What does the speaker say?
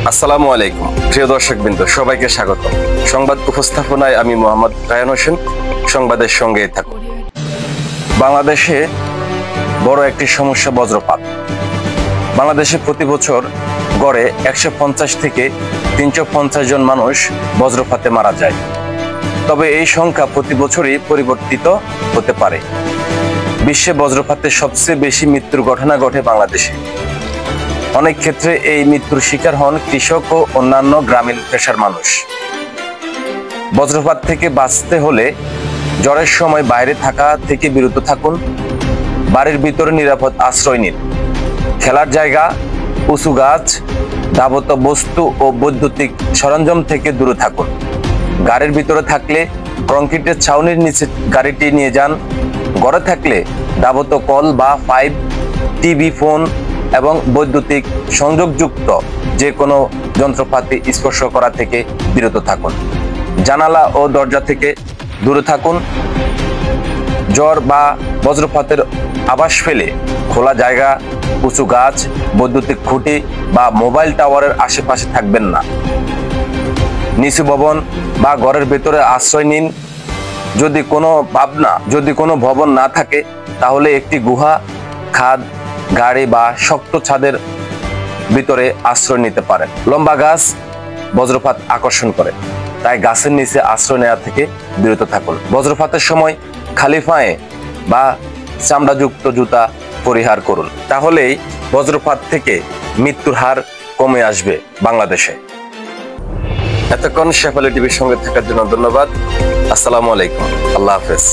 আসসালামু আলাইকুম প্রিয় দর্শকবৃন্দ, সবাইকে স্বাগত। সংবাদ উপস্থাপনায় আমি মোহাম্মদ রায়হান হোসেন। সংবাদের সঙ্গে থাকুন। বাংলাদেশে বড় একটি সমস্যা বজ্রপাত। বাংলাদেশে প্রতি বছর গড়ে 150 থেকে 350 জন মানুষ বজ্রপাতে মারা যায়। তবে এই সংখ্যা প্রতি বছরই পরিবর্তিত হতে পারে। বিশ্বে বজ্রপাতে সবচেয়ে বেশি মৃত্যুর ঘটনা ঘটে বাংলাদেশে। অনেক ক্ষেত্রে এই মৃত্যুর শিকার হন কৃষক ও অন্যান্য গ্রামীণ পেশার মানুষ। বজ্রপাত থেকে বাঁচতে হলে ঝড়ের সময় বাইরে থাকা থেকে বিরত থাকুন। বাড়ির ভিতরে নিরাপদ আশ্রয় নিন। খেলার জায়গা, উঁচু গাছ, ধাবত বস্তু ও বৈদ্যুতিক সরঞ্জাম থেকে দূরে থাকুন। গাড়ির ভিতরে থাকলে কংক্রিটের ছাউনির নিচে গাড়িটি নিয়ে যান। ঘরে থাকলে ধাবত কল বা পাইপ, টিভি, ফোন এবং বৈদ্যুতিক সংযোগযুক্ত যে কোনো যন্ত্রপাতি স্পর্শ করা থেকে বিরত থাকুন। জানালা ও দরজা থেকে দূরে থাকুন। ঝড় বা বজ্রপাতের আভাস ফেলে খোলা জায়গা, উঁচু গাছ, বৈদ্যুতিক খুঁটি বা মোবাইল টাওয়ারের আশেপাশে থাকবেন না। নিচু ভবন বা ঘরের ভেতরে আশ্রয় নিন। যদি কোনো ভবন না থাকে তাহলে একটি গুহা, খাদ, গাড়ি বা শক্ত ছাদের ভিতরে আশ্রয় নিতে পারেন। লম্বা গাছ বজ্রপাত আকর্ষণ করে, তাই গাছের নিচে আশ্রয় নেওয়া থেকে বিরত থাকুন। বজ্রপাতের সময় খালি পায়ে বা চামড়াযুক্ত জুতা পরিহার করুন, তাহলেই বজ্রপাত থেকে মৃত্যুর হার কমে আসবে বাংলাদেশে। এতক্ষণ শেফালি টিভির সঙ্গে থাকার জন্য ধন্যবাদ। আসসালামু আলাইকুম। আল্লাহ হাফেজ।